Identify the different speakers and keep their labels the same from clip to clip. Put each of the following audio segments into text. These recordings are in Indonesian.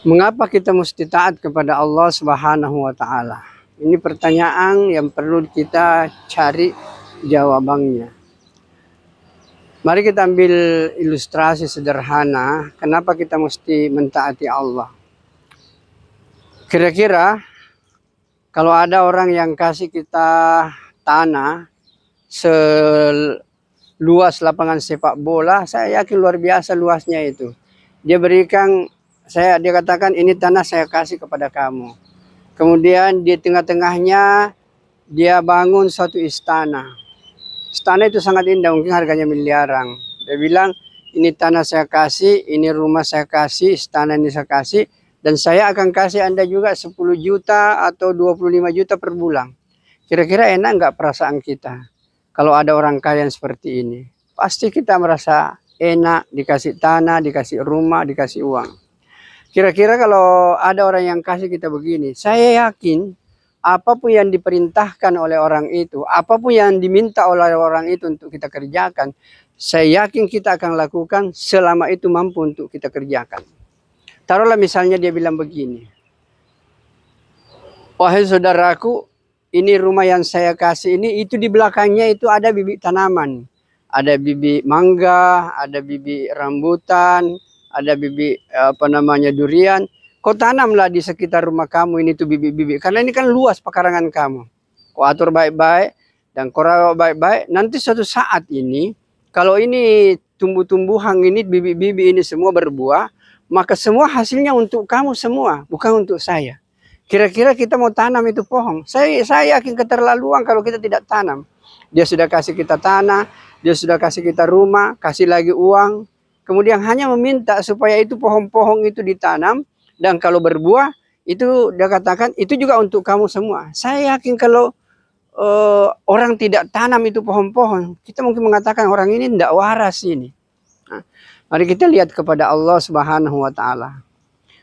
Speaker 1: Mengapa kita mesti taat kepada Allah Subhanahu wa taala? Ini pertanyaan yang perlu kita cari jawabannya. Mari kita ambil ilustrasi sederhana, kenapa kita mesti mentaati Allah. Kira-kira kalau ada orang yang kasih kita tanah seluas lapangan sepak bola, saya yakin luar biasa luasnya itu. Dia berikan, dia katakan ini tanah saya kasih kepada kamu. Kemudian di tengah-tengahnya dia bangun suatu istana. Istana itu sangat indah, mungkin harganya miliaran. Dia bilang, ini tanah saya kasih, ini rumah saya kasih, istana ini saya kasih, dan saya akan kasih Anda juga 10 juta atau 25 juta per bulan. Kira-kira enak nggak perasaan kita kalau ada orang kaya yang seperti ini? Pasti kita merasa enak, dikasih tanah, dikasih rumah, dikasih uang. Kira-kira kalau ada orang yang kasih kita begini, saya yakin apapun yang diperintahkan oleh orang itu, apapun yang diminta oleh orang itu untuk kita kerjakan, saya yakin kita akan lakukan selama itu mampu untuk kita kerjakan. Taruhlah misalnya dia bilang begini, wahai saudaraku, ini rumah yang saya kasih ini, itu di belakangnya itu ada bibit tanaman. Ada bibit mangga, ada bibit rambutan, ada bibit durian. Kau tanamlah di sekitar rumah kamu ini tuh bibit-bibit. Karena ini kan luas pekarangan kamu. Kau atur baik-baik dan kau rawat baik-baik. Nanti suatu saat ini, kalau ini tumbuh-tumbuhan ini, bibit-bibit ini semua berbuah, maka semua hasilnya untuk kamu semua, bukan untuk saya. Kira-kira kita mau tanam itu pohon. Saya yakin keterlaluan kalau kita tidak tanam. Dia sudah kasih kita tanah, dia sudah kasih kita rumah, kasih lagi uang. Kemudian hanya meminta supaya itu pohon-pohon itu ditanam. Dan kalau berbuah, itu dia katakan, itu juga untuk kamu semua. Saya yakin kalau orang tidak tanam itu pohon-pohon, kita mungkin mengatakan orang ini tidak waras ini. Nah, mari kita lihat kepada Allah Subhanahu wa taala.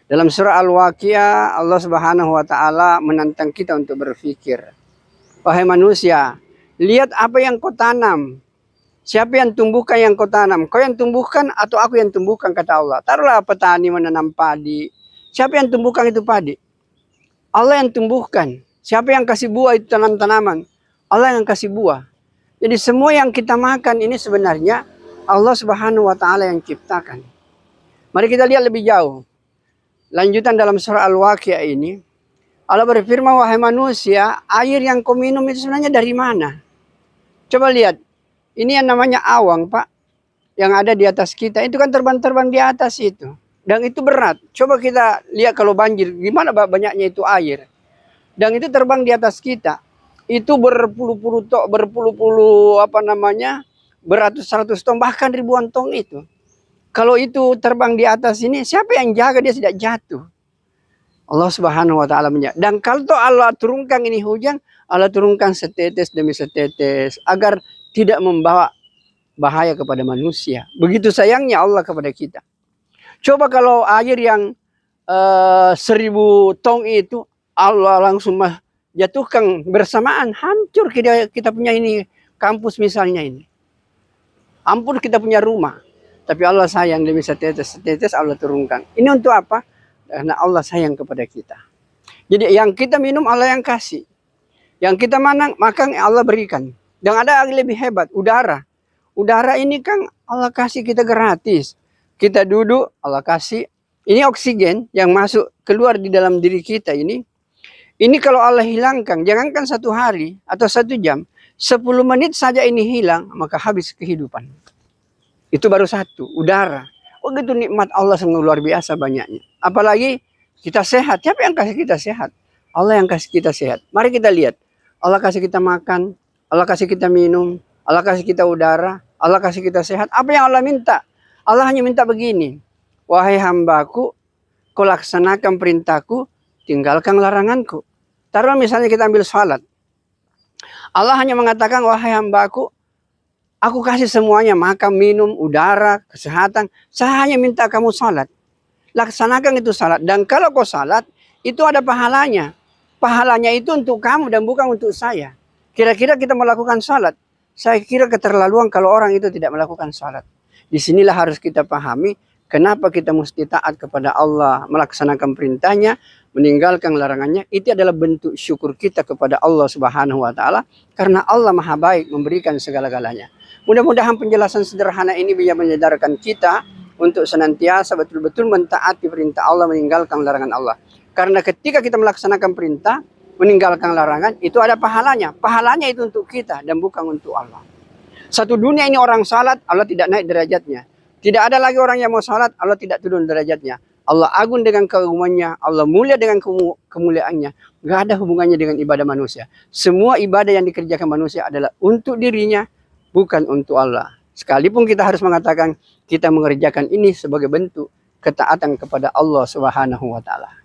Speaker 1: Dalam surah Al-Waqiah, Allah Subhanahu wa taala menantang kita untuk berpikir. Wahai manusia, lihat apa yang kau tanam. Siapa yang tumbuhkan yang kau tanam? Kau yang tumbuhkan atau aku yang tumbuhkan, kata Allah. Taruhlah petani menanam padi. Siapa yang tumbuhkan itu padi? Allah yang tumbuhkan. Siapa yang kasih buah itu tanam-tanaman? Allah yang kasih buah. Jadi semua yang kita makan ini sebenarnya Allah Subhanahu wa taala yang ciptakan. Mari kita lihat lebih jauh. Lanjutan dalam surah Al-Waqiah ini, Allah berfirman, wahai manusia, air yang kau minum itu sebenarnya dari mana? Coba lihat, ini yang namanya awang, Pak, yang ada di atas kita. Itu kan terbang-terbang di atas itu. Dan itu berat. Coba kita lihat kalau banjir, gimana banyaknya itu air. Dan itu terbang di atas kita. Itu berpuluh-puluh beratus-ratus ton, bahkan ribuan ton itu. Kalau itu terbang di atas ini, siapa yang jaga dia tidak jatuh? Allah Subhanahu wa taala menjaga. Dan kalau Allah turunkan ini hujan, Allah turunkan setetes demi setetes agar tidak membawa bahaya kepada manusia. Begitu sayangnya Allah kepada kita. Coba kalau air yang 1000 ton itu Allah langsung jatuhkan bersamaan, hancur kita punya ini kampus misalnya ini. Ampun kita punya rumah. Tapi Allah sayang demi setetes Allah turunkan. Ini untuk apa? Karena Allah sayang kepada kita. Jadi yang kita minum Allah yang kasih. Yang kita makan Allah berikan. Dan ada yang lebih hebat, udara. Udara ini kan Allah kasih kita gratis. Kita duduk, Allah kasih. Ini oksigen yang masuk keluar di dalam diri kita ini. Ini kalau Allah hilangkan, jangankan 1 hari atau 1 jam. 10 menit saja ini hilang, maka habis kehidupan. Itu baru satu, udara. Oh gitu nikmat Allah sangat luar biasa banyaknya. Apalagi kita sehat. Siapa yang kasih kita sehat? Allah yang kasih kita sehat. Mari kita lihat. Allah kasih kita makan. Allah kasih kita minum. Allah kasih kita udara. Allah kasih kita sehat. Apa yang Allah minta? Allah hanya minta begini. Wahai hambaku, kau laksanakan perintahku, tinggalkan laranganku. Taruh misalnya kita ambil salat. Allah hanya mengatakan, wahai hambaku, aku kasih semuanya, makan, minum, udara, kesehatan. Saya hanya minta kamu salat. Laksanakan itu salat. Dan kalau kau salat, itu ada pahalanya. Pahalanya itu untuk kamu dan bukan untuk saya. Kira-kira kita melakukan salat. Saya kira keterlaluan kalau orang itu tidak melakukan salat. Disinilah harus kita pahami Kenapa kita mesti taat kepada Allah, melaksanakan perintahnya, meninggalkan larangannya? Itu adalah bentuk syukur kita kepada Allah Subhanahu wa taala karena Allah Maha Baik memberikan segala-galanya. Mudah-mudahan penjelasan sederhana ini bisa menyadarkan kita untuk senantiasa betul-betul mentaati perintah Allah, meninggalkan larangan Allah. Karena ketika kita melaksanakan perintah, meninggalkan larangan, itu ada pahalanya. Pahalanya itu untuk kita dan bukan untuk Allah. Satu dunia ini orang salat, Allah tidak naik derajatnya. Tidak ada lagi orang yang mau salat, Allah tidak turun derajatnya. Allah agung dengan keagungannya, Allah mulia dengan kemuliaannya. Gak ada hubungannya dengan ibadah manusia. Semua ibadah yang dikerjakan manusia adalah untuk dirinya, bukan untuk Allah. Sekalipun kita harus mengatakan kita mengerjakan ini sebagai bentuk ketaatan kepada Allah Subhanahu wa taala.